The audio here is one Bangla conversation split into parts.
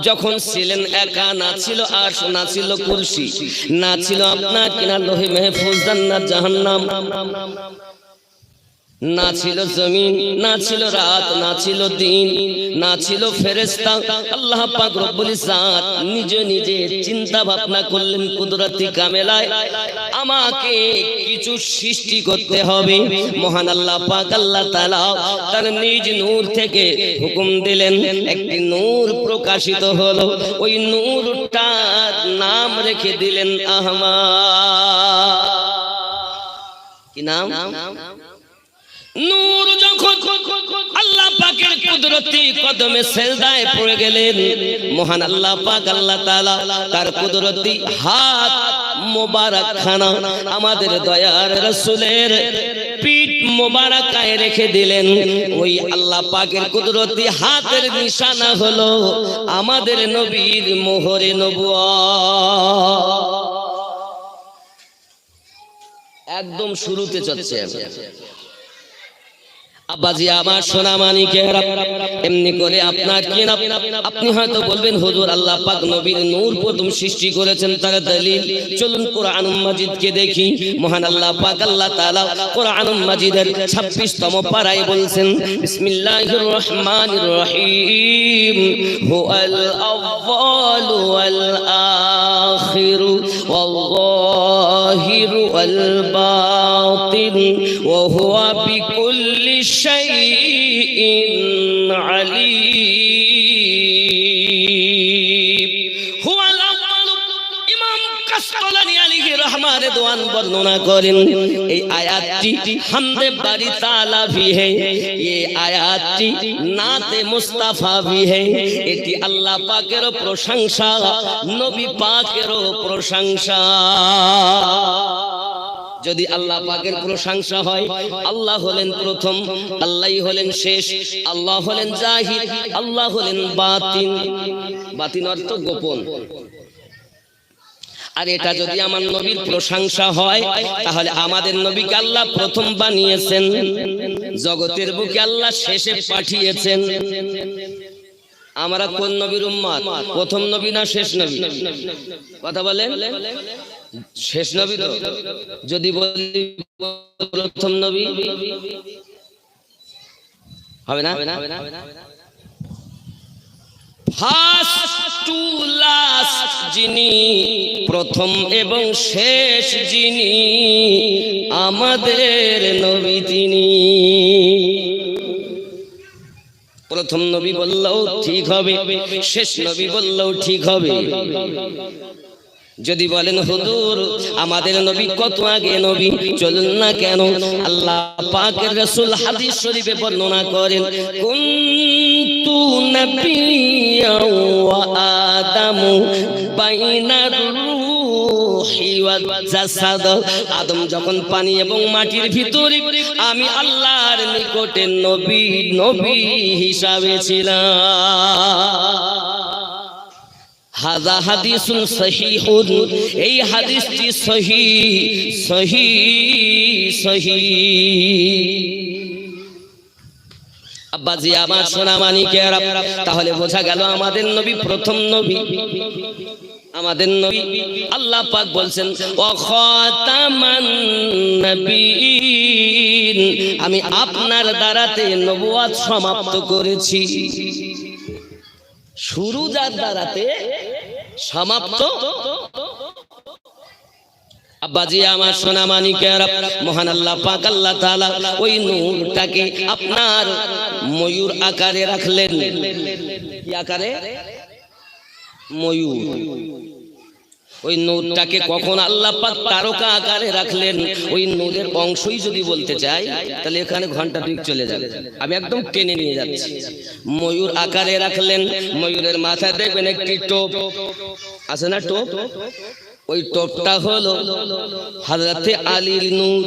যখন ছিলেন একা, না ছিল আরশ, না ছিল কুরসি, না ছিল আপনার কিনা লোহে মাহফুজ, জান্নাত জাহান্নাম, না ছিল জমিন, না ছিল রাত, না ছিল দিন, না ছিল ফেরেশতা। আল্লাহ পাক রব্বুল ইজ্জত নিজে নিজে চিন্তা ভাবনা করলেন কুদরতি কামেলায়, আমাকে কিছু সৃষ্টি করতে হবে। মহান আল্লাহ পাক আল্লাহ তাআলা তার নিজ নূর থেকে হুকুম দিলেন, একটি নূর প্রকাশিত হলো। ওই নূরটার নাম রেখে দিলেন আহমদ। কি নাম? নূর যখন আল্লাহ পাকের কুদরতি কদমে সেজদায় পড়ে গেলেন, মহান আল্লাহ পাক আল্লাহ তাআলা তার কুদরতি হাত মোবারক খানা আমাদের দয়ার রাসূলের পিঠ মোবারকায় রেখে দিলেন। ওই আল্লাহ পাকের কুদরতি হাতের নিশানা হলো আমাদের নবীর মোহরে নবুয়ত। একদম শুরুতে চলছে। আব্বাজি আমার সোনা মানিকেরা, এমনি করে আপনার কি না, আপনি হয়তো বলবেন হুজুর আল্লাহ পাক নবীর নূর প্রথম সৃষ্টি করেছেন, তার দলিল চলুন কোরআনুল মাজিদকে দেখি। মহান আল্লাহ পাক আল্লাহ তাআলা কোরআনুল মাজিদের 26তম পারায় বলছেন, বিসমিল্লাহির রহমানির রহিম, হুয়াল আউয়ালু ওয়াল আখিরু ওয়াল যাহিরু ওয়াল বাতিন ওয়া হুয়া বিকুল্লি শাইইন আলীম। হুয়াল আউয়ালু, ইমাম কাসতালানী আলাইহি রহমাতুল্লাহ রিদওয়ান বর্ণনা করেন, এই আয়াতটি হামদে বারি তাআলা ভি হে, এই আয়াতটি নাতে মুস্তাফা ভি হে। এটি আল্লাহ পাকেরও প্রশংসা, নবী পাকেরও প্রশংসা। যদি আল্লাহ পাকের প্রশংসা হয়, আল্লাহ হলেন প্রথম, আল্লাহই হলেন শেষ, আল্লাহ হলেন জাহির, আল্লাহ হলেন বাতিন। বাতিন অর্থ গোপন। আর এটা যদি আমার নবীর প্রশংসা হয়, তাহলে আমাদের নবীকে আল্লাহ প্রথম বানিয়েছেন, জগতের বুকে আল্লাহ শেষে পাঠিয়েছেন। আমরা কোন নবীর উম্মত? প্রথম নবী না শেষ নবী? কথা বলেন। শেষ নবী তো। যদি বলি প্রথম নবী হবে না? ফার্স্ট টু লাস্ট, যিনি প্রথম এবং শেষ, যিনি আমাদের নবী, তিনি প্রথম নবী বললেও ঠিক হবে, শেষ নবী বললেও ঠিক হবে। যদি বলেন হুজুর আমাদের নবী কত আগে নবী, চলুন না কেন আল্লাহ পাকের রাসূল হাদিস শরীফে বর্ণনা করেন, কুনতু নাবিয়্যা ওয়া আদামু বাইনার রূহি ওয়াল জাসাদ। আদম যখন পানি এবং মাটির ভিতরে, আমি আল্লাহর নিকটে নবী নবী হিসাবে ছিলাম। হাযা হাদিসুন সহিহুন, এই হাদিসটি সহিহ। আব্বাজি আমার সোনা মানিকেরা, তাহলে বোঝা গেল আমাদের নবী প্রথম নবী। আমাদের নবী আল্লাহ পাক বলছেন ওয়া খাতামান নবিয়্যিন, আমি আপনার দ্বারাতে নবুয়ত সমাপ্ত করেছি। শুরু যার দ্বারাতে, সমাপ্ত আব্বাজি আমার সোনা মানিকেরা, মহান আল্লাহ পাক আল্লাহ তাআলা ওই নূরটাকে আপনার ময়ূর আকারে রাখলেন। কি আকারে? ময়ূর। ওই নূরটাকে কখন আল্লাহ পাক তারকা আকারে রাখলেন, ওই নূরের অংশই যদি বলতে চাই তাহলে এখানে ঘন্টা ঠিক চলে যাবে, আমি একদম টেনে নিয়ে যাচ্ছি। ময়ূর আকারে রাখলেন, ময়ূরের মাথায় দেখবেন একটি টোপ আছে না, টোপ, ওই টোপটা হলো হযরতে আলীর নূর।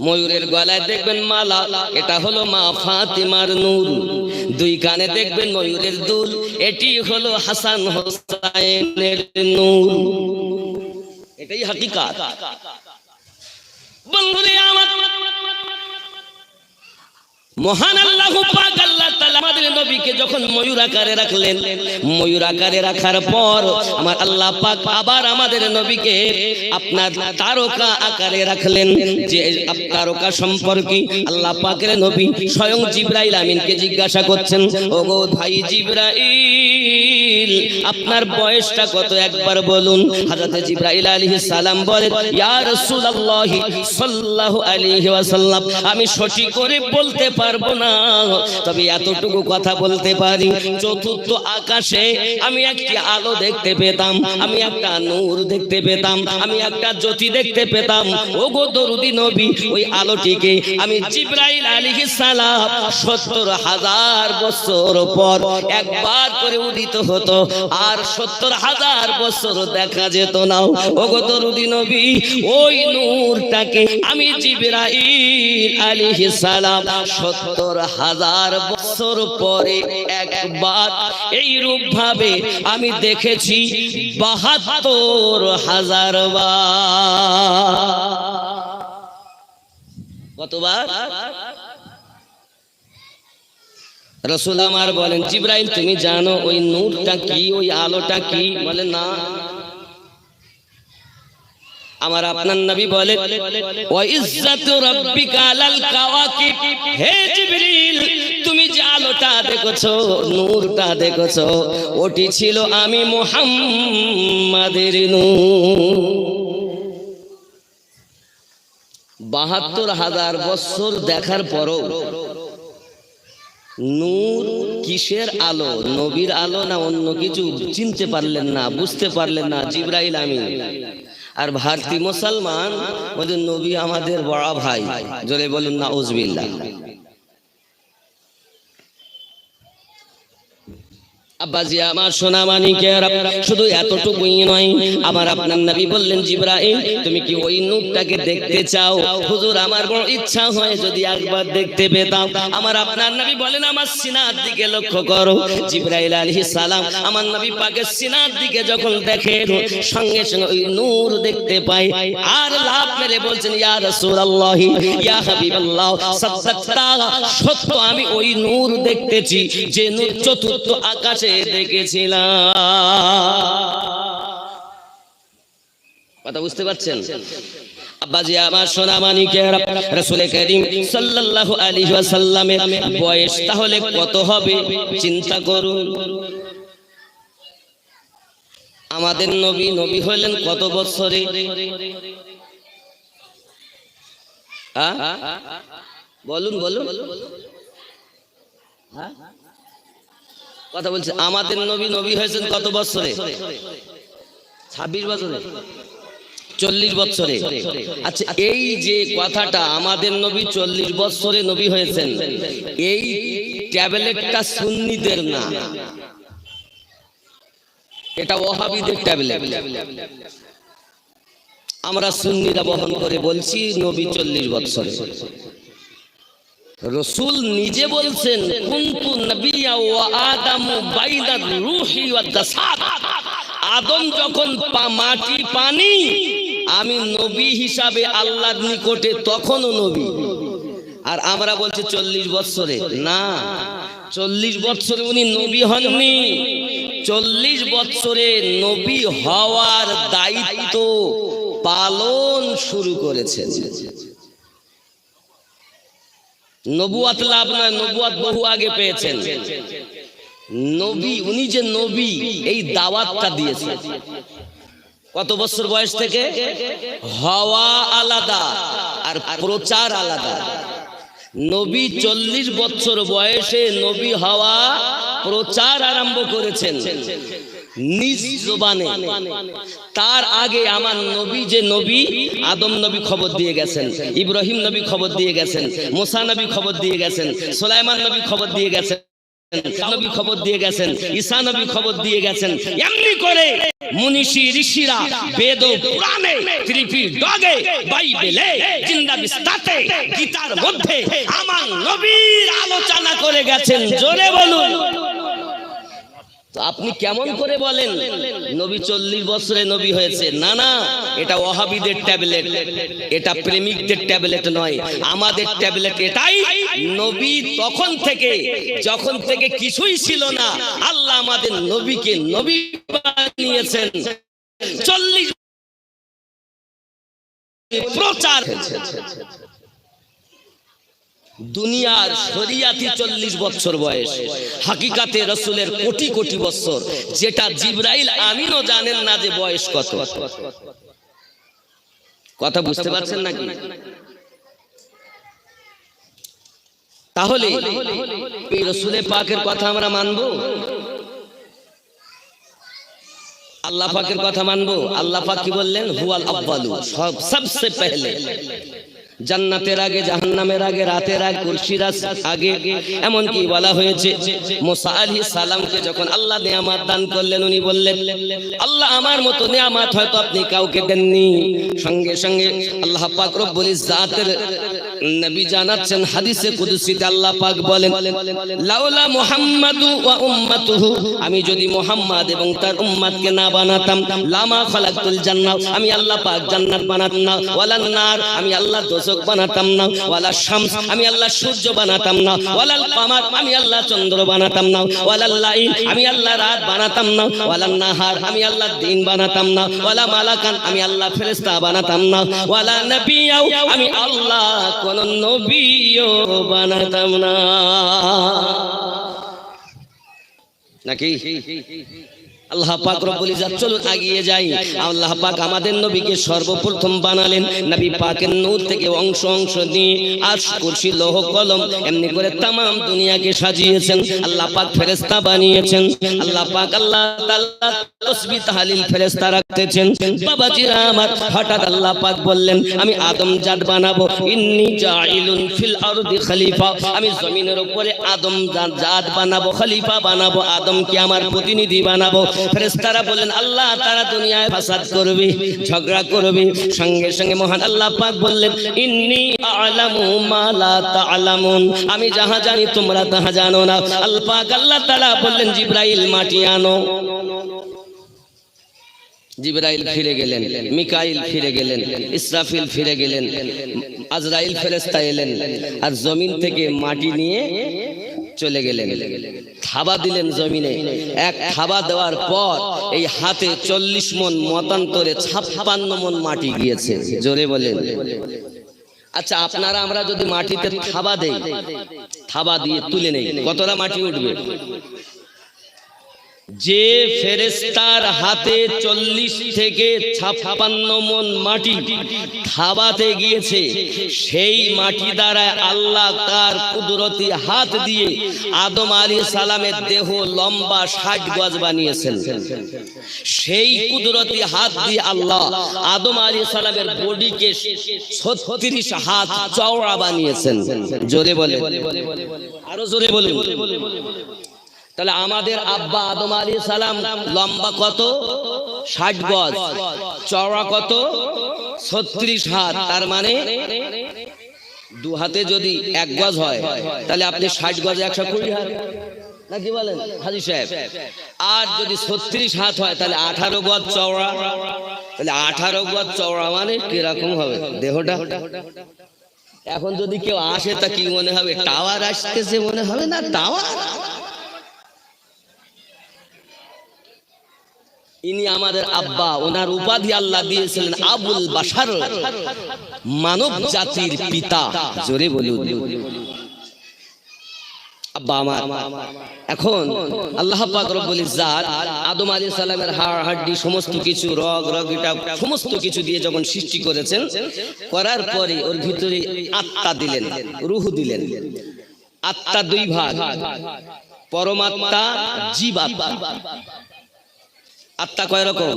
ময়ূরের গলায় দেখবেন মালা, এটা হলো মা ফাতিমার নূর। দুই কানে দেখবেন ময়ূরের দুল, এটি হলো হাসান হোসেনের নূর। এটাই হাকিকাত। বন্ধুরে আমার, মহান আল্লাহ পাক আল্লাহ তাআলা আমাদের নবীকে যখন ময়ূর আকারে রাখলেন, ময়ূর আকারে রাখার পর আমার আল্লাহ পাক আবার আমাদের নবীকে আপনার তারকা আকারে রাখলেন। যে তারকা সম্পর্কে আল্লাহ পাকের নবী স্বয়ং জিবরাইল আমিনকে জিজ্ঞাসা করছেন, ওগো ভাই জিবরাইল, আপনার বয়সটা কত একবার বলুন। হযরত জিবরাইল আলাইহিস সালাম বলেন, ইয়া রাসূলুল্লাহ সাল্লাল্লাহু আলাইহি ওয়াসাল্লাম, আমি সঠিক করে বলতে পারবো না, তবে এতটুকু কথা বলতে পারি, চতুর্থ আকাশে আমি একটি আলো দেখতে পেতাম, আমি একটা নূর দেখতে পেতাম, আমি একটা জ্যোতি দেখতে পেতাম। ওগো দরুদি নবী, ওই আলোটিকে আমি জিবরাইল আলাইহিস সালাম ৭০,০০০ বছর পর একবার করে উদিত হতো, আর ৭০,০০০ বছর দেখা যেত না। ওগো দরুদি নবী, ওই নূরটাকে আমি জিবরাইল আলাইহিস সালাম ৭০,০০০ বছর পরে একবার এই রূপ ভাবে আমি দেখেছি ৭২,০০০ বার। কতবার? রাসূল আমার বলেন, জিবরাইল তুমি জানো ওই নূরটা কি, ওই আলোটা কি? বলে না। আমার আপনার নবী বলে, ওয়া ইজ্জাতু রাব্বিকা আলাল কাওয়াকিব, হে জিবরিল তুমি যে আলোটা দেখেছো, নূরটা দেখেছো, ওটি ছিল আমি মুহাম্মাদের নূর। ৭২,০০০ বছর দেখার পরও নূর কিসের আলো, নবীর আলো না অন্য কিছু চিনতে পারলেন না, বুঝতে পারলেন না জিবরাইল আমিন। আর ভারতীয় মুসলমান ওদের নবী আমাদের বড় ভাই, জোরে বলুন নাউজুবিল্লাহ। আব্বাজি আমার সোনা মানিকেরা, শুধু এতটুকুই নয়, আমার আপনার নবী বললেন, জিবরাইল তুমি কি ওই নূরটাকে দেখতে চাও? হুজুর আমার বড় ইচ্ছা হয় যদি একবার দেখতে পেতাম। আমার আপনার নবী বলেন, আমার সিনার দিকে লক্ষ্য করো। জিবরাইল আলাইহিস সালাম আমার নবী পাকের সিনার দিকে যখন দেখেন, সঙ্গে সঙ্গে ওই নূর দেখতে পায়, আর লাফ মেরে বলছেন, ইয়া রাসূলুল্লাহ, ইয়া হাবিবাল্লাহ, সাদাক্তা, সত্য আমি ওই নূর দেখতেছি যে নূর চতুর্থ আকাশে দেখেছিলাম। কথা বুঝতে পারছেন? আব্বাজি আমার সোনা মানিকেরা, রাসূল করিম সাল্লাল্লাহু আলাইহি ওয়াসাল্লামের বয়স তাহলে কত হবে চিন্তা করুন। আমাদের নবী নবী হলেন কত বছরে? বলুন বলুন, কথা বলছে। আমাদের নবী নবী হয়েছেন কত বছরে? ২৬ বছরে, ৪০ বছরে। আচ্ছা, এই যে কথাটা আমাদের নবী ৪০ বছরে নবী হয়েছেন, এই ট্যাবলেটটা সুন্নিদের না, এটা ওয়াহাবিদের ট্যাবলেট। আমরা সুন্নিরা বহন করে বলছি নবী ৪০ বছরে। রাসূল নিজে বলছেন, কুনতু নবিয়্যা ওয়া আদামু বাইনার রূহি ওয়াদ দাসাদ, আদম যখন মাটি পানি, আমি নবী হিসাবে আল্লাহর নিকটে তখনও নবী। আর আমরা বলছি ৪০ বছরে। না, ৪০ বছরে উনি নবী হননি, ৪০ বছরে নবী হওয়ার দায়িত্ব পালন শুরু করেছেন। নবুয়াত লাভ নয়, নবুয়াত বহু আগে পেয়েছেন। নবী, উনি যে নবী এই দাওয়াতটা দিয়েছেন কত বছর বয়স থেকে? হওয়া আলাদা আর প্রচার আলাদা। নবী ৪০ বছর বয়সে নবী হওয়া, প্রচার আরম্ভ করেছেন নিজ জবানে। তার আগে আমার নবী যে নবী, আদম নবী খবর দিয়ে গেছেন, ইব্রাহিম নবী খবর দিয়ে গেছেন, মুসা নবী খবর দিয়ে গেছেন, সুলাইমান নবী খবর দিয়ে গেছেন, নবী খবর দিয়ে গেছেন, ঈসা নবী খবর দিয়ে গেছেন। এমনি করে মুনিশি ঋষিরা বেদ ও পুরাণে, ত্রিপিটকে, বাইবেলে, জিন্দা বিস্তাতে, গীতার মধ্যে আমার নবীর আলোচনা করে গেছেন। জোরে বলুন। আপনি কেমন করে বলেন নবী 40 বছরে নবী হয়েছে? না না, এটা ওয়াহাবিদের ট্যাবলেট, এটা প্রেমিকদের ট্যাবলেট নয়, আমাদের ট্যাবলেট এটাই। নবী তখন থেকে, যখন থেকে কিছুই ছিল না, আল্লাহ আমাদের নবীকে নবী বানিয়েছেন। 40 প্রচার দুনিয়ার শরিয়াতি 40 বছর বয়স, হাকিকাতে রাসূলের কোটি কোটি বছর, যেটা জিবরাইল আমিনও জানেন না যে বয়স কত। কথা বুঝতে পারছেন নাকি? তাহলে এই রাসূলের পাকের কথা আমরা মানবো? আল্লাহ পাকের কথা মানবো? আল্লাহ পাক কি বললেন? হুয়াল আউয়ালু, সবচেয়ে পহলে। জান্নাতের আগে, জাহান্নামের আগে, রাতের আগে, কুরসির আগে। এমনকি বলা হয়েছে মুসা আলাইহিস সালামকে যখন আল্লাহ নিয়ামত দান করলেন, উনি বললেন আল্লাহ আমার মতো নিয়ামত হয়তো আপনি কাউকে দেননি। সঙ্গে সঙ্গে আল্লাহ পাক রব্বুল ইজ্জাতের নবী জানাচ্ছেন হাদিসে কুদসিতে আল্লাহ পাক বলেন লাউলা মুহাম্মাদু ওয়া উম্মাতুহু, আমি যদি মুহাম্মদ এবং তার উম্মতকে না বানাতাম, লামা খালাকতুল জান্নাহ, আমি আল্লাহ পাক জান্নাত বানাতাম না, ওয়ালান নার, আমি আল্লাহ দোজখ বানাতাম না, ওয়ালা শামস, আমি আল্লাহ সূর্য বানাতাম না, ওয়ালাল কামার, আমি আল্লাহ চন্দ্র বানাতাম না, ওয়ালাল লাইল, আমি আল্লাহ রাত বানাতাম না, ওয়ালান নাহার, আমি আল্লাহ দিন বানাতাম না, ওয়ালা মালাকান, আমি আল্লাহ ফেরেশতা বানাতাম না, ওয়ালা নবিয়্যাও, আমি আল্লাহ কোন নবীও বানাতাম না। নাকি? আল্লাহ পাক রব্বুল ইজ্জত, চলুন এগিয়ে যাই। আল্লাহ পাক আমাদের নবীকে সর্বপ্রথম বানালেন, নবী পাকের নূর থেকে অংশ অংশ দিয়ে আরশ, কুরসি, লৌহ কলম এমনি করে तमाम দুনিয়াকে সাজিয়েছেন। আল্লাহ পাক ফেরেশতা বানিয়েছেন। আল্লাহ পাক আল্লাহ তাআলা তাসবিহ তাহলিল ফেরেশতা রাখতেছেন। বাবাজিরা আমার, হঠাৎ আল্লাহ পাক বললেন আমি আদম জাত বানাবো, ইন্নী জাইলুন ফিল আরদি খলিফা, আমি জমিনের উপরে আদম জাত বানাবো, খলিফা বানাবো, আদমকে আমার প্রতিনিধি বানাবো। ফেরেশতারা বললেন আল্লাহ তারা দুনিয়ায় ফাসাদ করবে, ঝগড়া করবে। সঙ্গে সঙ্গে মহান আল্লাহ পাক বললেন ইন্নী আ'লামু মা লা তা'লামুন, আমি যাহা জানি তোমরা তাহা জানো না। আল্লাহ পাক আল্লাহ তাআলা বললেন জিবরাইল মাটি আনো। জিবরাইল ফিরে গেলেন, মিকাইল ফিরে গেলেন, ইসরাফিল ফিরে গেলেন, আজরাইল ফেরেশতা এলেন আর জমিন থেকে মাটি নিয়ে চলে গেলেন। থাবা দিলেন জমিনে। এক থাবা দেওয়ার পর এই হাতে 40 মণ মতান্তরে 56 মণ মাটি গিয়েছে। জোরে বলেন। আচ্ছা আপনারা আমরা যদি মাটিতে থাবা দেই, থাবা দিয়ে তুলে নেই, কতটা মাটি উঠবে? যে ফেরেশতার হাতে 40 থেকে 56 মণ মাটি থাবাতে গিয়েছে, সেই মাটি দ্বারা আল্লাহ তার কুদরতি হাত দিয়ে আদম আলাইহিস সালামের দেহ লম্বা 60 গজ বানিয়েছেন। সেই কুদরতি হাত দিয়ে আল্লাহ আদম আলাইহিস সালামের বডিকে 36 হাত চওড়া বানিয়েছেন। জোরে বলেন, আরো জোরে বলুন। তাহলে আমাদের আব্বা আদম আলাইহিস সালাম লম্বা কত? 60 গজ, চওড়া কত? 36 হাত। তার মানে দু হাতে যদি 1 গজ হয়, তাহলে আপনি 60 গজ 120 হাত, নাকি বলেন হাজী সাহেব? আর যদি 36 হাত হয় তাহলে 18 গজ চওড়া। তাহলে 18 গজ চওড়া মানে কিরকম হবে দেহটা? এখন যদি কেউ আসে তা কি মনে হবে? টাওয়ার আসতেছে মনে হবে না? টাওয়ার। ইনি আমাদের আব্বা, ওনার উপাধি আল্লাহ দিয়েছিলেন আবুল বাশার, মানব জাতির পিতা। জোরে বলুন আব্বা আমার। এখন আল্লাহ পাক রব্বুল ইজ্জাত আদম আলাইহিস সালামের হাড় হাড্ডি সমস্ত কিছু, রগ এটা সমস্ত কিছু দিয়ে যখন সৃষ্টি করেছেন, করার পরে ওর ভিতরে আত্মা দিলেন, রূহ দিলেন। আত্মা দুই ভাগ, পরমাত্মা, জীবাত্মা। আত্মা কয় রকম?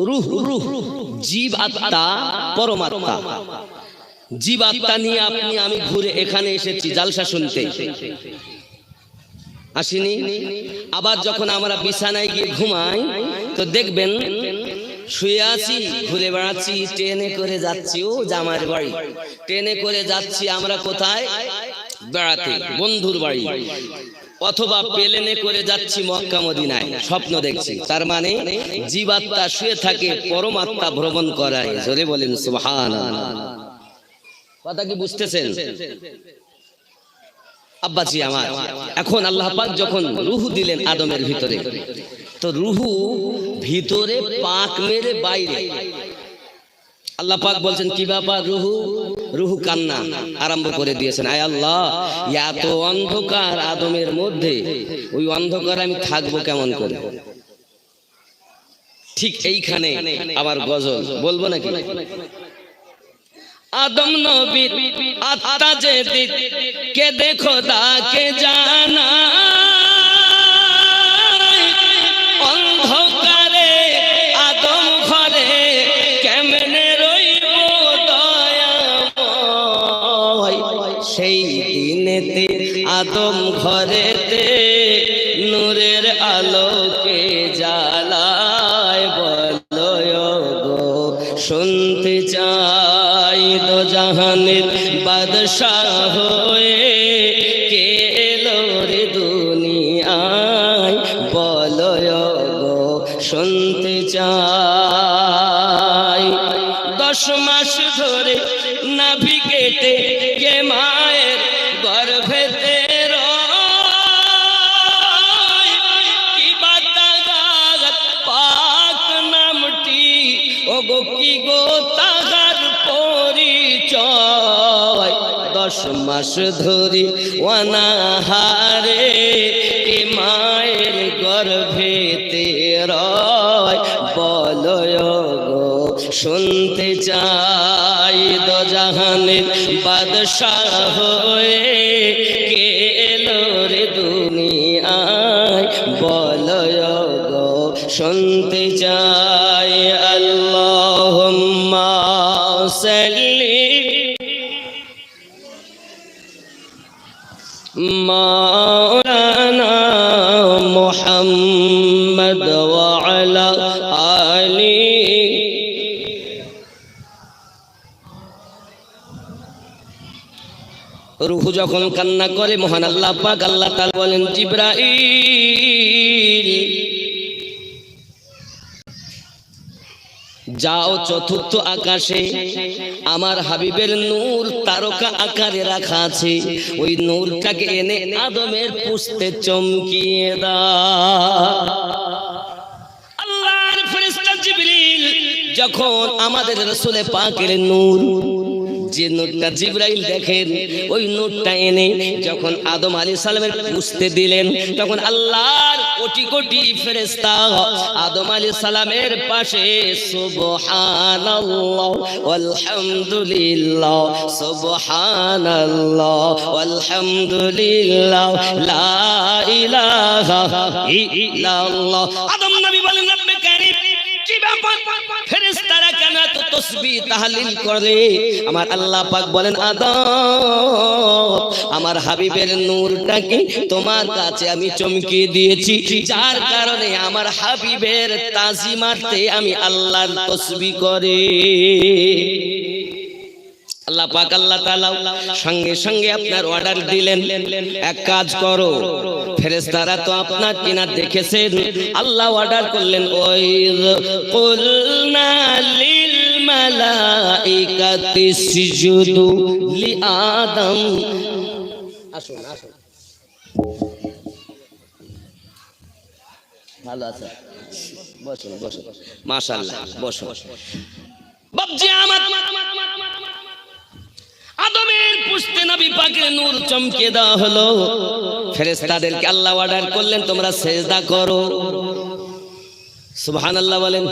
রূহ, জীব আত্মা, পরমাত্মা। জীব আত্মা নিয়ে আপনি আমি ঘুরে এখানে এসেছি জালসা শুনতে, আসিনি? আবার যখন আমরা বিছানায় গিয়ে ঘুমাই তো দেখবেন শুয়ে আছি, ঘুরে বেড়াচ্ছি, ট্রেনে করে যাচ্ছি, ও জামার বাড়ি, ট্রেনে করে যাচ্ছি আমরা কোথায়? বেড়াতে, বন্ধুর বাড়ি। অথবা প্লেনে করে যাচ্ছি মক্কা মদিনায়, স্বপ্ন দেখছি, তার মানে জীবাত্মা শুয়ে থাকে, পরমাত্মা ভ্রমণ করায়। জোরে বলেন সুবহানাল্লাহ। কথা কি বুঝতেছেন আব্বাজি আমার? এখন আল্লাহ পাক যখন রূহ দিলেন আদমের ভিতরে, তো রূহ ভিতরে পাক মেরে বাইরে। আল্লাহ পাক বলছেন কি ব্যাপার রূহ? রূহ কান্না আরম্ভ করে দিয়েছেন, আয় আল্লাহ, এত অন্ধকার আদমের মধ্যে, ওই অন্ধকার আমি থাকবো কেমন করে? ঠিক এইখানে আবার গজল বলবো নাকি? আদম নবীর আত্মা যে কে দেখো তাকে জানা, অন্ধকারে আদম ঘরে কেমনে রইব দয়াময়। সেই দিনেতে আদম ঘরেতে নূরের আলোকে জ্বালায়। বলো গো শুনতে চাই দো জাহানের বাদশাহ হয়ে কে এলো রে দুনিয়ায়। বলো গো শুনতে চাই। 10 মাস ধরে নাভি কেটে কে মায়ের গর্ভেতে রয়। কি বাতাগাত পাক নামটি ও গো কি গো তাহার পরিচয়। 10 মাস ধরে অনাহারে কে মায়ের গর্ভেতে রয়। বলো গো শুনতে চাই দো জাহানের বাদশাহ হয়ে কে এলো রে দুনিয়ায়। বলো গো শুনতে চাই। আল্লাহুম্মা সাল্লি মাওলানা মুহাম্মদ ওয়া আলা আলি। রূহ যখন কান্না করে, মহান আল্লাহ পাক আল্লাহ তাআলা বলেন জিবরাইল যাও চতুর্থ আকাশে, আমার হাবিবের নূর তারকা আকারে রাখা আছে, ওই নূরটাকে এনে আদমের পুস্তে চমকিয়ে দাও। আল্লাহর ফেরেশতা জিবরিল যখন আমাদের রাসূল পাকের নূর, যে নূরটা জিবরাইল দেখেন, ওই নূরটা এনে যখন আদম আলাইহিস সালামের পুস্তে দিলেন, তখন আল্লাহর কোটি কোটি ফেরেশতা আদম আলাইহিস সালামের পাশে সুবহানাল্লাহ ওয়ালহামদুলিল্লাহ, সুবহানাল্লাহ ওয়ালহামদুলিল্লাহ, লা ইলাহা ইল্লাল্লাহ। আদম নবী বলেন রব্বে কারীম, কি ব্যাপার ফেরেশতারা কেন এত তাসবিহ তাহলিল করে? আমার আল্লাহ পাক বলেন আদম, আমার হাবিবের নূরটাকে তোমার কাছে আমি চমকিয়ে দিয়েছি, যার কারণে আমার হাবিবের তাজিমাতে আমি আল্লাহর তাসবিহ করে। আল্লাহ পাক আল্লাহ তাআলা সঙ্গে সঙ্গে আপনার অর্ডার দিলেন, এক কাজ করো। ফেরেশতারা তো আপনার কিনা দেখেছেন, আল্লাহ অর্ডার করলেন, ওই কুলনা লিল মালাইকাতি ইসজুদু লি আদম। আসুন আসুন, ভালো আছে, বসুন বসুন, মাশাআল্লাহ বসুন। বাপজি আমার, আদমের পুস্তে নবী পাকের নূর চমকে দেওয়া হলো। ফেরেশতাদেরকে আল্লাহ অর্ডার করলেন, তোমরা সিজদা করো। সুবহানাল্লাহ বলেন,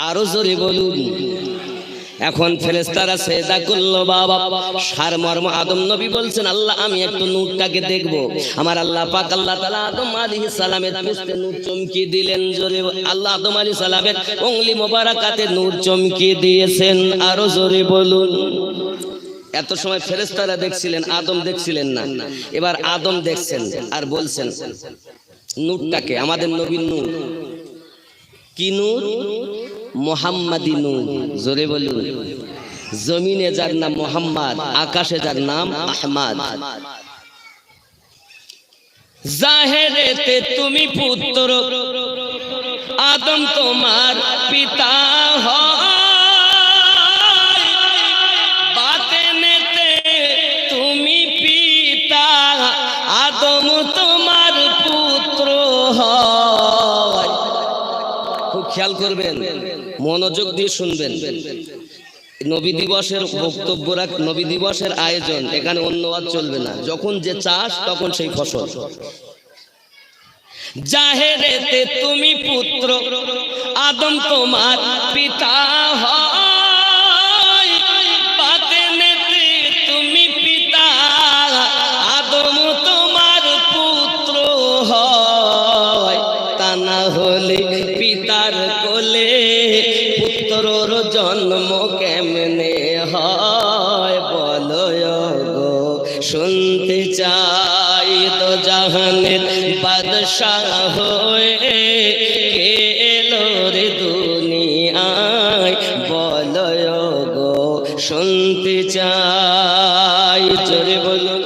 আরো জোরে বলুন। এখন ফেরেশতারা সিজদা করলো। বাবা সারমর্ম আদম নবী বলছেন, আল্লাহ আমি একটু নূরটাকে দেখব। আমার আল্লাহ পাক আল্লাহ তাআলা আদম আলাইহিস সালামের পুস্তে নূর চমকিয়ে দিলেন। জোরে আল্লাহ আদম আলাইহিস সালামের উংলি মোবারকাতে নূর চমকিয়ে দিয়েছেন। আরো জোরে বলুন। এত সময় ফেরেশতারা দেখছিলেন, আদম দেখছিলেন না। এবার আদম দেখছেন আর বলছেন নূরটাকে, আমাদের নবীর নূর। কি নূর? মুহাম্মাদি নূর। জোরে বলুন। জমিনে যার নাম মুহাম্মদ, আকাশে যার নাম আহমদ। জাহেরেতে তুমি পুত্র, আদম তোমার পিতা হয়, বাতেনেতে তুমি পিতা, আদম তোমার পুত্র হয়। খুব খেয়াল করবেন, মনোযোগ দিয়ে শুনবেন। নবী দিবসের বক্তব্য রাখ, নবী দিবসের আয়োজন, এখানে অন্য ওয়াজ চলবে না। যখন যে চাষ তখন সেই ফসল। জাহেরেতে তুমি পুত্র, আদম তোমার পিতা হয়, বাতেনেতে তুমি পিতা, আদম তোমার পুত্র হয়। তা না হলে পিতার কোলে পুত্রর জন্ম কেমনে হয়? বলো গো, শুনতে চাই তো জাহানের বাদশাহ হয়ে কে এলো রে দুনিয়ায়? বলো গো, শুনতে চাই। জোরে বলুন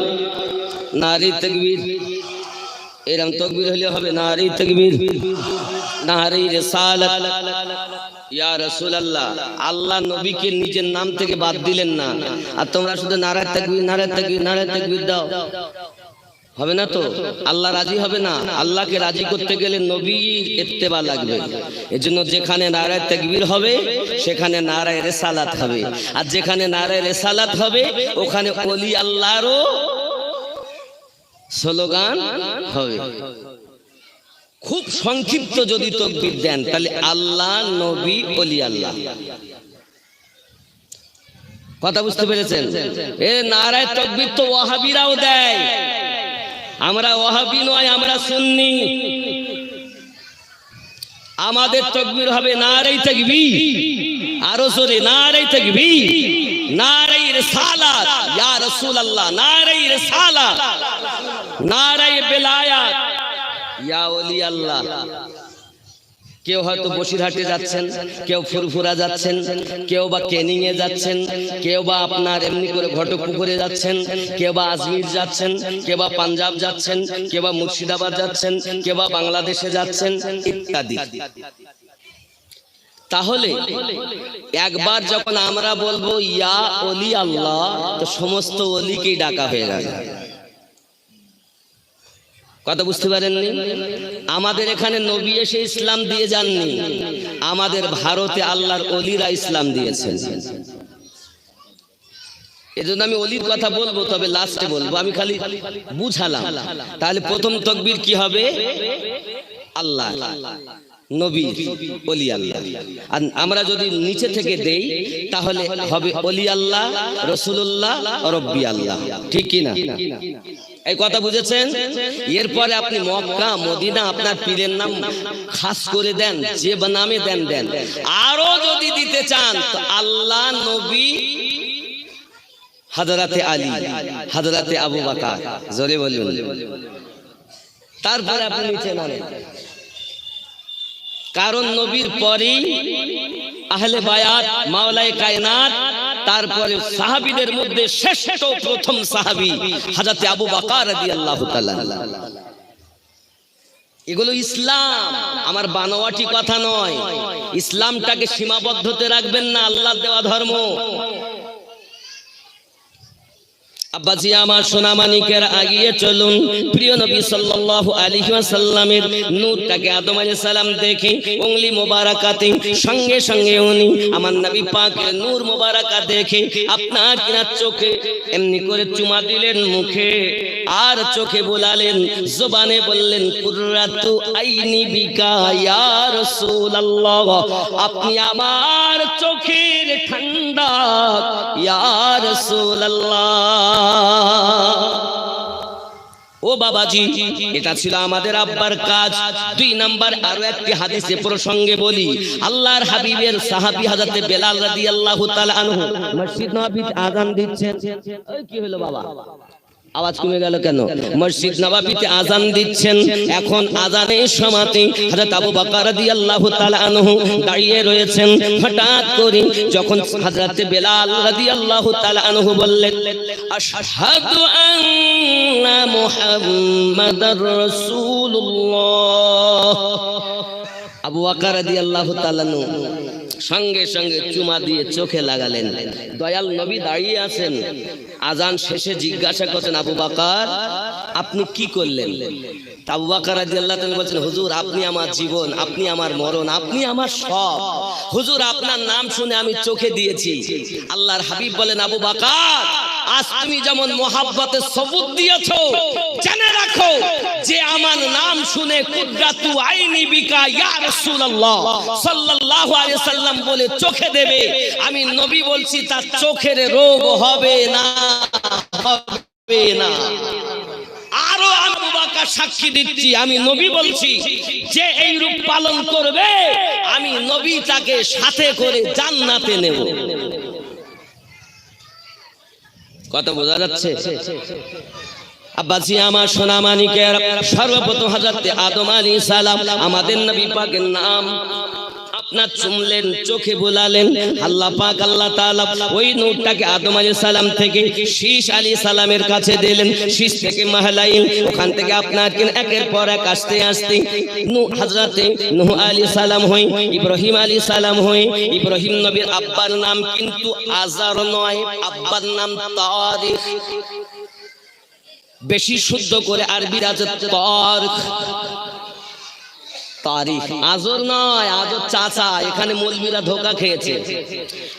নারী তাকবীর। এরকম তাকবীর হলে হবে, নারী তাকবীর, নারী রিসালাত। ইয়া রাসূলুল্লাহ, আল্লাহ নবীকে নিজের নাম থেকে বাদ দিলেন না, আর তোমরা শুধু নারায়ে তাকবীর, নারায়ে তাকবীর, নারায়ে তাকবীর দাও, হবে না তো? আল্লাহ রাজি হবে না। আল্লাহকে রাজি করতে গেলে নবীর ইত্তেবা লাগবে। এজন্য যেখানে নারায়ে তাকবীর হবে সেখানে নারায়ে রিসালাত হবে, আর যেখানে নারায়ে রিসালাত হবে ওখানে ওলি আল্লাহরও স্লোগান হবে। খুব সংক্ষিপ্ত যদি তাকবীর দেন তাহলে আল্লাহ, নবী, ওলি আল্লাহ। কথা বুঝতে পেরেছেন? এ নারায়ে তাকবীর তো ওয়াহাবিরাও দেয়, আমরা ওয়াহাবি নয়, আমরা সুন্নি। আমাদের তাকবীর হবে নারায়ে তাকবীর, আরো জোরে নারায়ে তাকবীর, নারায়ে রিসালাত, ইয়া রাসূলুল্লাহ, নারায়ে রিসালাত, নারায়ে বেলায়াত, ইয়া ওলি আল্লাহ। কেউ হয়তো বসিরহাটে যাচ্ছেন, কেউ ফুরফুরা যাচ্ছেন, কেউ বা ক্যানিং এ যাচ্ছেন, কেউ বা আপনার এমনি করে ঘটকপুকুরে যাচ্ছেন, কেউ বা আজমির যাচ্ছেন, কেউ বা পাঞ্জাব যাচ্ছেন, কেউ বা মুর্শিদাবাদ যাচ্ছেন, কেউ বা বাংলাদেশে যাচ্ছেন ইত্যাদি। তাহলে একবার যখন আমরা বলবো ইয়া ওলি আল্লাহ, তো সমস্ত ওলিকেই ডাকা হয়ে গেল। কথা বুঝতে পারেননি? আমাদের এখানে নবী এসে ইসলাম দিয়ে যাননি, আমাদের ভারতে আল্লাহর ওলিরা ইসলাম দিয়েছেন। এজন্য আমি ওলির কথা বলবো, তবে লাস্টে বলবো, আমি খালি বুঝালাম। তাহলে প্রথম তাকবীর কি হবে? আল্লাহ, নবী, ওলি আল্লাহ। আর আমরা যদি নিচে থেকে দেই তাহলে হবে ওলি আল্লাহ, রাসূলুল্লাহ, রব্বি আল্লাহ। ঠিক কি না? এই কথা বুঝেছেন? এরপরে আপনি মক্কা, মদিনা, আপনার পীরের নাম খাস করে দেন, যে নামে দেন দেন। আরো যদি দিতে চান তো আল্লাহ, নবী, হযরতে আলী, হযরতে আবু বকর, জোরে বলুন। তারপরে আপনি নিচে নামেন, কারণ নবীর পরেই আহলে বায়াত, মাওলায়ে কায়নাত, তারপরে সাহাবীদের মধ্যে শ্রেষ্ঠ প্রথম সাহাবী হযরত আবু বকর রাদিয়াল্লাহু তাআলা। এগুলো ইসলাম, আমার বানোয়াটি কথা নয়। ইসলামটাকে সীমাবদ্ধতে রাখবেন না, আল্লাহর দেওয়া ধর্ম। আব্বাজি আমার সোনামানিকের আগিয়ে চলুন, প্রিয় নবী সাল্লাল্লাহু আলাইহি ওয়াসাল্লামের নূরটাকে আদম আলাইহিস সালাম দেখে উংলি মোবারকাতে সঙ্গে সঙ্গে উনি আমার নবী পাকের নূর মোবারকা দেখে আপনার কিনা চোখে এমনি করে চুমা দিলেন মুখে, আর চোখে বোলালেন, জবানে বললেন কুররাতু আইনি বিকা ইয়া রাসূলুল্লাহ, আপনি আমার চোখের ঠান্ডা ইয়া রাসূলুল্লাহ। ও বাবাজি, এটা ছিল আমাদের আব্বার কাজ। 2 নাম্বার আরো একটি হাদিসে প্রসঙ্গে বলি, আল্লাহর হাবিবের সাহাবী হযরত বেলাল রাদিয়াল্লাহু তাআলা আনহু মসজিদ নববীতে আযান দিচ্ছেন। ওই কি হলো বাবা? আওয়াজ কমে গেল কেন? মসজিদ নববীতে আজান দিচ্ছেন, এখন আজানের সময়তে হযরত আবু বকর রাদিয়াল্লাহু তাআলা আনহু দাঁড়িয়ে রয়েছেন। হঠাৎ করে যখন হযরত বেলাল রাদিয়াল্লাহু তাআলা আনহু বললেন, আশহাদু আন্না মুহাম্মাদার রাসূলুল্লাহ, আবু বকর রাদিয়াল্লাহু তাআলা সঙ্গে সঙ্গে চুমা দিয়ে চোখে লাগালেন। দয়াল নবী দাঁড়িয়ে আছেন, আজান শেষে জিজ্ঞাসা করছেন, আবু বকর আপনি কি করলেন? আবু বকর রাদিয়াল্লাহু তাআলা বলেন, হুজুর আপনি আমার জীবন, আপনি আমার মরণ, আপনি আমার সব। হুজুর আপনার নাম শুনে আমি চোখে দিয়েছি। আল্লাহর হাবিব বলেন, আবু বকর আজ তুমি যেমন মোহাব্বতের সবুত দিয়েছো, জেনে রাখো যে আমার নাম শুনে কুদরাতু আইনি বিকা ইয়া রাসূলুল্লাহ সাল্লাল্লাহু আলাইহি সাল্লাম বলে চোখে দেবে, আমি নবী বলছি তার চোখের রোগ হবে না, হবে না। আরো আবু বকর সাক্ষী দিচ্ছি, আমি নবী বলছি যে এই রূপ পালন করবে, আমি নবী তাকে সাথে করে জান্নাতে নেব। কথা বোঝা যাচ্ছে? আব্বাসি আমার সোনা মানিকের, সর্বপ্রথম হযরত আদম আলাইহিস সালাম আমাদের নবী পাকের নাম আপনার চুমলেন, চোখে বোলালেন। আল্লাহ পাক আল্লাহ তাআলা ওই নূরটাকে আদম আলাইহিস সালাম থেকে শীশ আলাইহিস সালামের কাছে দিলেন, শীশ থেকে মাহলাইল, ওখান থেকে আপনার একের পর এক আস্তে আস্তে হযরতে নূহ আলাইহিস সালাম হই, ইব্রাহিম আলাইহিস সালাম হই। ইব্রাহিম নবীর আব্বার নাম কিন্তু আজার নয়, আব্বার নাম তারিক। বেশি শুদ্ধ করে আরবির আছে তারিক, তারিখ, আজর নয়। আজর চাচা, এখানে মৌলবীরা ধোঁকা খেয়েছে।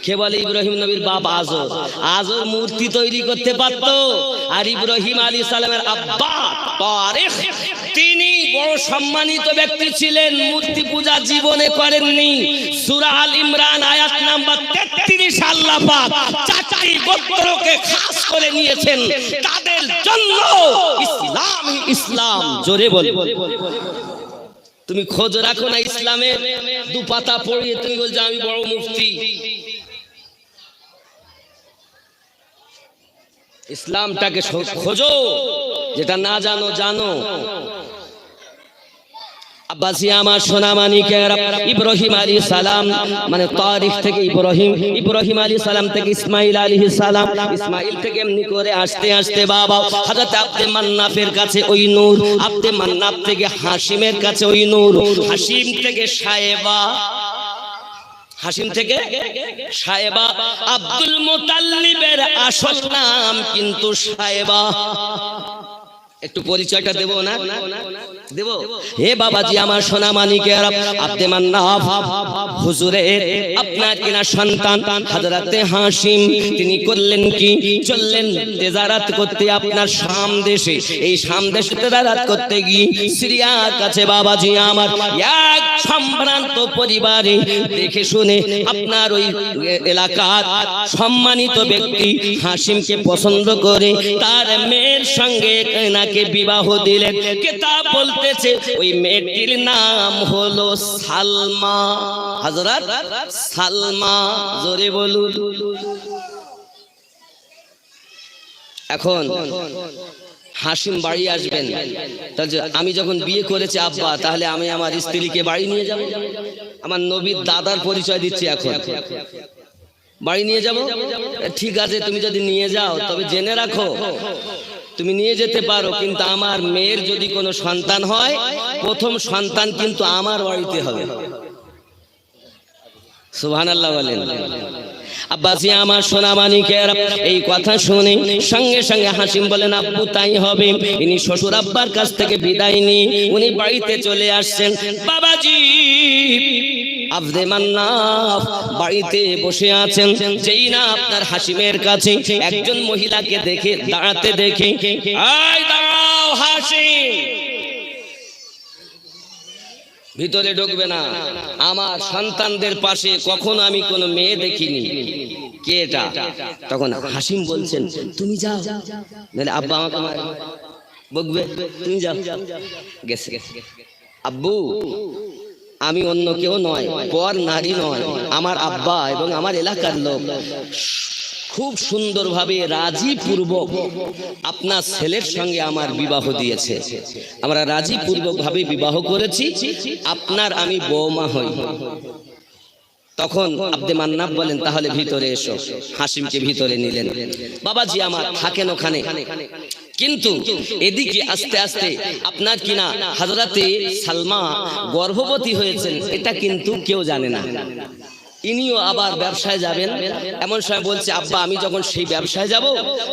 কে বলে ইব্রাহিম নবীর বাপ আজর? আজর মূর্তি তৈরি করতে পারত, আর ইব্রাহিম আলাইহিস সালামের আব্বা তারিখ, তিনি বড় সম্মানিত ব্যক্তি ছিলেন, মূর্তি পূজা জীবনে করেননি। সূরা আল ইমরান আয়াত নাম্বার 33 আল্লাহ পাক চাচাই গোত্রকে খাস করে নিয়েছেন, তাদের জন্য ইসলামই ইসলাম। জোরে বল। তুমি খোঁজ রাখো না ইসলামের, দু পাতা পড়িয়ে তুমি বলছো আমি বড় মুফতি। ইসলামটাকে খোঁজো, যেটা না জানো জানো। আব্বাসি আমার সোনা মানিকের, ইব্রাহিম আলাইহিস সালাম মানে তারিখ থেকে ইব্রাহিম, ইব্রাহিম আলাইহিস সালাম থেকে ইসমাইল আলাইহিস সালাম, ইসমাইল থেকে এমনি করে আস্তে আস্তে বাবা হযরত আব্দে মান্নাফের কাছে ওই নূর, আব্দে মান্নাফ থেকে হাশিমের কাছে ওই নূর, হাশিম থেকে সায়েবা, হাশিম থেকে সায়েবা। আব্দুল মুতাল্লিবের আসল নাম কিন্তু সায়েবা। একটু পরিচয়টা দেব না? দেব। হে বাবাজি আমার সোনা মানিকের, আব্দে মান্নাফ হুজুরের আপনার কিনা সন্তান হযরতে হাশিম, তিনি করলেন কি, চললেন তেজারাত করতে আপনার শাম দেশে। এই শাম দেশে তেজারাত করতে গিয়ে সিরিয়ার কাছে বাবাজি আমার এক সম্ভ্রান্ত পরিবারে দেখে শুনে আপনার ওই এলাকার সম্মানিত ব্যক্তি হাশিমকে পছন্দ করে তার মেয়ের সঙ্গে নাকি বিবাহ দিলেন। কিতাব বলতেছে ওই মেয়েটির নাম হলো সালমা, হযরত সালমা। জোরে বলুন। এখন হাশিম বাড়ি আসবেন, তাহলে আমি যখন বিয়ে করেছি আব্বা, তাহলে আমি আমার স্ত্রীকে বাড়ি নিয়ে যাব। আমার নবীর দাদার পরিচয় দিচ্ছি, এখন বাড়ি নিয়ে যাব। ঠিক আছে, তুমি যদি নিয়ে যাও তবে জেনে রাখো তুমি নিয়ে যেতে পারো, কিন্তু আমার মেয়ের যদি কোনো সন্তান হয়, প্রথম সন্তান কিন্তু আমার বাড়িতে হবে। সুবহানাল্লাহ বলেন। আব্বাসি আমার সোনা মানিকের, এই কথা শুনে সঙ্গে সঙ্গে হাশিম বলেন আব্বু তাই হবে। ইনি শ্বশুর আব্বার কাছ থেকে বিদায় নিয়ে উনি বাড়িতে চলে আসছেন। বাবাজি আব্দে মান্নাফ বাড়িতে বসে আছেন, যেই না আপনার হাশিমের কাছে একজন মহিলাকে দেখে দাঁড়াতে দেখে, এই দাঁড়াও হাশিম, ভিতরে ঢুকবে না, আমার সন্তানদের পাশে কখনো আমি কোনো মেয়ে দেখিনি। কে এটা? তখন হাশিম বলছেন তুমি যাও, নাহলে আব্বা আমাকে বকবে, তুমি যাও। গেছে আব্বু, আমি অন্য কেউ নয়, পর নারী নয়, আমার আব্বা এবং আমার এলাকার লোক খুব সুন্দরভাবে রাজি পূর্বক আপনার ছেলের সঙ্গে আমার বিবাহ দিয়েছে। আমরা রাজি পূর্বক ভাবে বিবাহ করেছি, আপনার আমি বৌমা হই। তখন আব্দে মান্নাব বলেন, তাহলে ভিতরে এসো। হাসিমকে ভিতরে নিলেন। বাবাজি আমার থাকেন ওখানে। কিন্তু এদিকে আস্তে আস্তে আপনার কিনা হযরতে সালমা গর্ভবতী হয়েছেন, এটা কিন্তু কেউ জানে না। ইনিও আবার ব্যবসায় যাবেন। এমন সময় বলছে, আব্বা আমি যখন সেই ব্যবসায় যাব,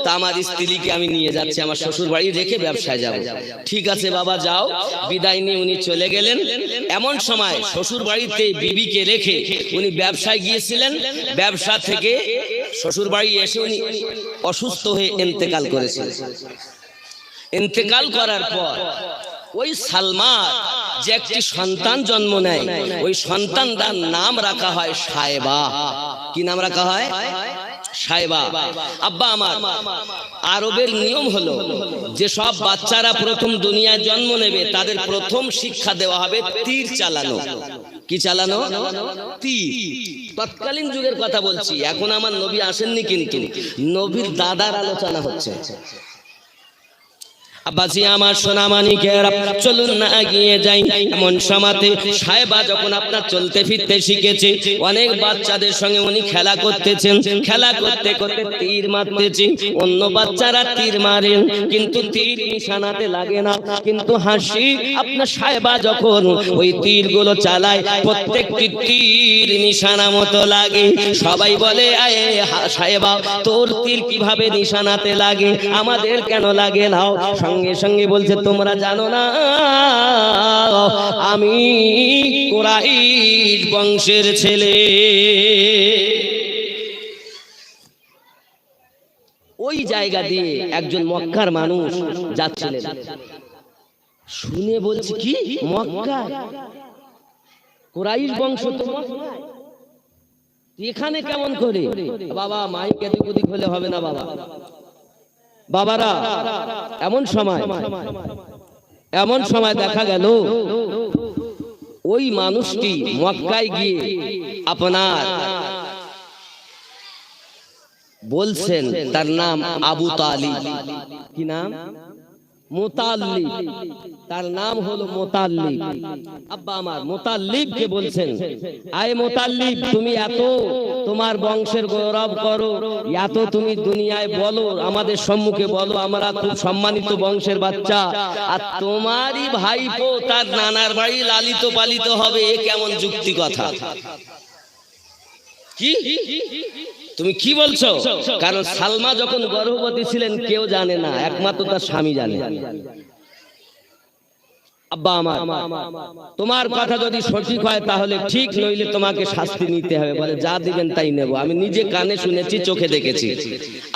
তা আমার স্ত্রীকে আমি নিয়ে যাচ্ছি, আমার শ্বশুর বাড়ি রেখে ব্যবসায় যাব। ঠিক আছে বাবা যাও। বিদায় নিয়ে উনি চলে গেলেন। এমন সময় শ্বশুর বাড়িতে বিবিকে রেখে উনি ব্যবসায় গিয়েছিলেন। ব্যবসা থেকে শ্বশুর বাড়ি এসে উনি অসুস্থ হয়ে ইন্তেকাল করেছিলেন। ইন্তেকাল করার পর ওই সালমা যে একটি সন্তান জন্ম নেয়, ওই সন্তানটার নাম রাখা হয় সাহেবা। কি নাম রাখা হয়? সাহেবা। আব্বা আমার আরবের নিয়ম হলো যে সব বাচ্চারা প্রথম দুনিয়ায় জন্ম নেবে, তাদের প্রথম শিক্ষা দেওয়া হবে তীর চালানো। কি চালানো? তীর। তৎকালীন যুগের কথা বলছি, এখন আমার নবী আসেননি, কিন্তু নবীর দাদার আলোচনা হচ্ছে। আব্বাজি আমার সোনা মানিকেরা, চলুন না এগিয়ে যাই। এমন সময়তে সাহেবা যখন আপনার চলতে ফিরতে শিখেছে, অনেক বাচ্চাদের সঙ্গে উনি খেলা করতেছেন। খেলা করতে করতে তীর মারতেছে। অন্য বাচ্চারা তীর মারেন, কিন্তু তীর নিশানাতে লাগে না। কিন্তু হাসি আপনার সাহেবা যখন ওই তীরগুলো চালায়, প্রত্যেকটি তীর নিশানা মতো লাগে। সবাই বলে, আয়ে সাহেবা তোর তীর কিভাবে নিশানাতে লাগে, আমাদের কেন লাগে না? সঙ্গে সঙ্গে বলছে, তোমরা জানো না আমি কুরাইশ বংশের ছেলে। ওই জায়গা দিয়ে একজন মক্কার মানুষ যাচ্ছিলেন, শুনে বলছে, কি মক্কা কুরাইশ বংশ, তো এখানে কেমন করে? বাবা মাইক এদিক ওদিক হলে হবে না বাবা। বাবারা এমন সময় দেখা গেল ওই মানুষটি মক্কায় গিয়ে আপনার বলছেন, তার নাম আবু তালিব। কি নাম? মুতাল্লিব। তার নাম হলো মুতাল্লিব। আব্বা আমার মুতাল্লিবকে বলছেন, আয় মুতাল্লিব তুমি এত তোমার বংশের গৌরব করো, এত তুমি দুনিয়ায় বলো, আমাদের সম্মুখে বলো আমরা খুব সম্মানিত বংশের বাচ্চা, আর তোমারই ভাইপো তার নানার বাড়ি লালিত পালিত হবে, এ কেমন যুক্তি কথা? কি তুমি কি বলছো? কারণ সালমা যখন গর্ভবতী ছিলেন কেউ জানে না, একমাত্র তার স্বামী জানে। আব্বা আমার তোমার কথা যদি সঠিক হয় তাহলে ঠিক, নইলে তোমাকে শাস্তি নিতে হবে। বলে যা দিবেন তাই নেব, আমি নিজে কানে শুনেছি, চোখে দেখেছি।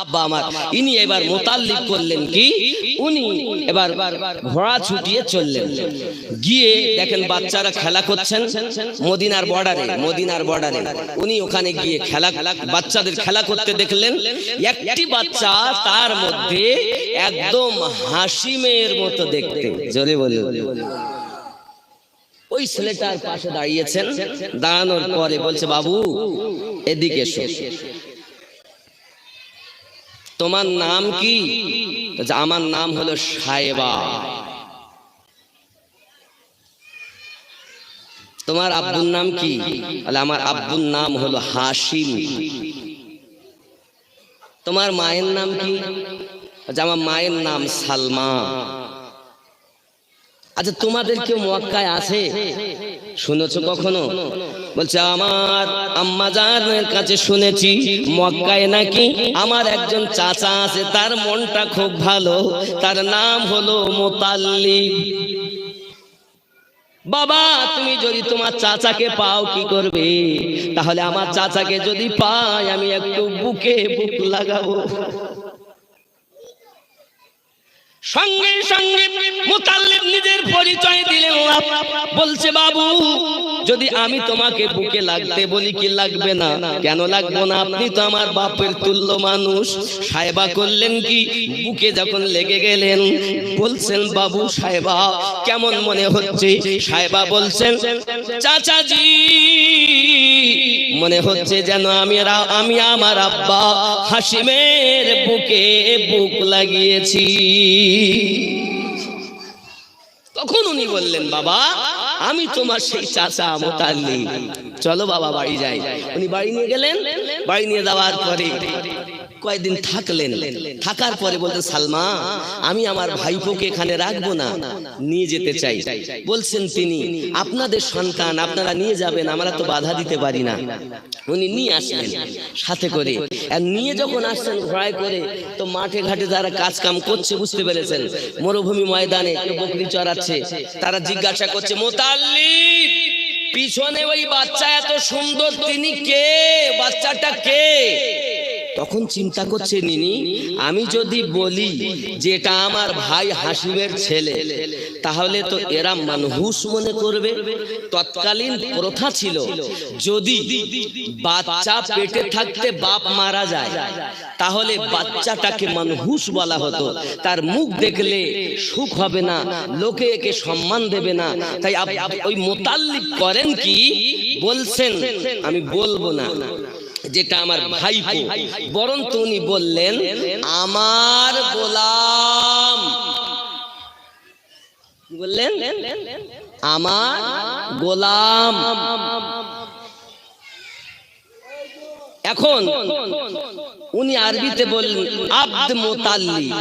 আব্বা আমার ইনি এবার মুতাল্লিব করলেন কি, উনি এবার ঘোড়া ছুটিয়ে চললেন। গিয়ে দেখেন বাচ্চারা খেলা করছেন মদিনার বর্ডারে। উনি ওখানে গিয়ে বাচ্চাদের খেলা করতে দেখলেন। একটি বাচ্চা তার মধ্যে একদম হাসিমের মতো দেখতে, জোরে বলে। ওই ছেলেটার পাশে দাঁড়িয়েছেন, দাঁড়ানোর পরে বলছে, বাবু এদিকে এসো, তোমার নাম কি? আমার নাম হলো সাহেবা। তোমার আব্বুর নাম কি? বলে আমার আব্বুর নাম হলো হাসিম। তোমার মায়ের নাম কি? আমার মায়ের নাম সালমা। আচ্ছা তোমাদের কেউ মক্কায় আছে, শুনেছো কখনো? বলছে আমার আম্মাজানের কাছে শুনেছি মক্কায় নাকি আমার একজন চাচা আছে, তার মনটা খুব ভালো, তার নাম হলো মুতাল্লিব। বাবা তুমি যদি তোমার চাচাকে পাও কি করবে? তাহলে আমার চাচাকে যদি পাই আমি একটু বুকে বুক লাগাবো। সঙ্গে সঙ্গে মুতাল্লিব নিজের পরিচয় দিলেন, বলছে বাবু যদি আমি তোমাকে বুকে লাগতে বলি কি লাগবে না? কেন লাগবে না? আপনি তো আমার বাপের তুল্য মানুষ। সাহেবা করলেন কি, বুকে যখন লেগে গেলেন বলছেন বাবু সাহেবা কেমন মনে হচ্ছে? সাহেবা বলছেন চাচাজি মনে হচ্ছে যেন আমি আমার আব্বা হাসিমের বুকে বুক লাগিয়েছি। তখন উনি বললেন বাবা আমি তোমার সেই চাচা মুতাল্লিব, চলো বাবা বাড়ি যাই। উনি বাড়ি নিয়ে গেলেন। বাড়ি নিয়ে যাওয়ার পরে কয়েকদিন থাকলেন। থাকার পরে বলতেন সালমা আমি আমার ভাইপোকে এখানে রাখবো না, নিয়ে যেতে চাই। বলছেন তিনি আপনাদের সন্তান, আপনারা নিয়ে যাবেন, আমরা তো বাধা দিতে পারি না। উনি নিয়ে আসলেন সাথে করে। আর নিয়ে যখন আসছেন ঘোড়ায় করে, তো মাঠে ঘাটে যারা কাজ কাম করছে বুঝতে পেরেছেন, মরুভূমি ময়দানে কেউ বকরি চড়াচ্ছে, তারা জিজ্ঞাসা করছে মুতাল্লিব পিছনে ওই বাচ্চা এত সুন্দর তিনি কে? বাচ্চাটা কে? তখন চিন্তা করছে নিনি আমি যদি বলি যে এটা আমার ভাই হাসিমের ছেলে তাহলে তো এরা মানহুস মনে করবে। তৎকালীন প্রথা ছিল যদি বাচ্চা পেটে থাকতে বাপ মারা যায় তাহলে বাচ্চাটাকে মানহুস বলা হতো, তার মুখ দেখলে সুখ হবে না, লোকে একে সম্মান দেবে না। তাই ওই মুতাল্লিব করেন কি বলছেন আমি বলবো না যেটা আমার ভাইপো, বরং উনি বললেন আমার গোলাম। বললেন আমার গোলাম। এখন উনি আরবিতে বললেন আব্দ মুতাল্লিব।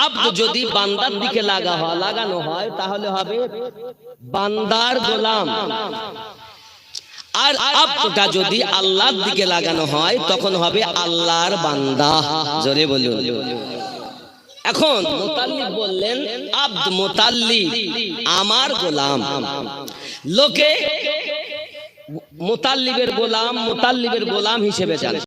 আব্দ যদি বান্দার দিকে লাগানো হয় তাহলে হবে বান্দার গোলাম, আর আব্দটা যদি আল্লাহর দিকে লাগানো হয় তখন হবে আল্লাহর বান্দা। জোরে বলুন। এখন মুতাল্লিব বললেন আব্দ মুতাল্লিব আমার গোলাম। লোকে মুতাল্লিবের গোলাম হিসেবে জানে।